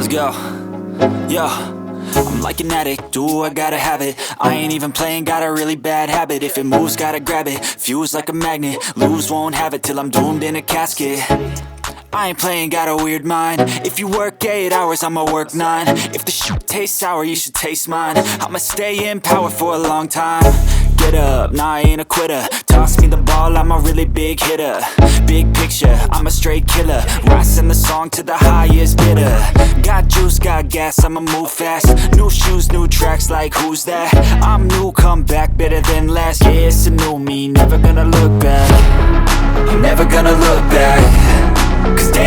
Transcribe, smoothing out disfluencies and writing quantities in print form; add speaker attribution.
Speaker 1: Let's go. Yo, I'm like an addict, do I gotta have it. I ain't even playing, got a really bad habit. If it moves, gotta grab it, fuse like a magnet. Lose, won't have it till I'm doomed in a casket. I ain't playing, got a weird mind. If you work 8 hours, I'ma work 9. If the shit tastes sour, you should taste mine. I'ma stay in power for a long time. Get up, nah, I ain't a quitter. Toss me the ball, I'm a really big hitter. Big picture, I'm a straight killer. Rising the song to the highest bidder. Got juice, got gas, I'ma move fast. New shoes, new tracks, like who's that? I'm new, come back, better than last. Yeah, it's a new me, never gonna look back. I'm never gonna look back. Cause damn,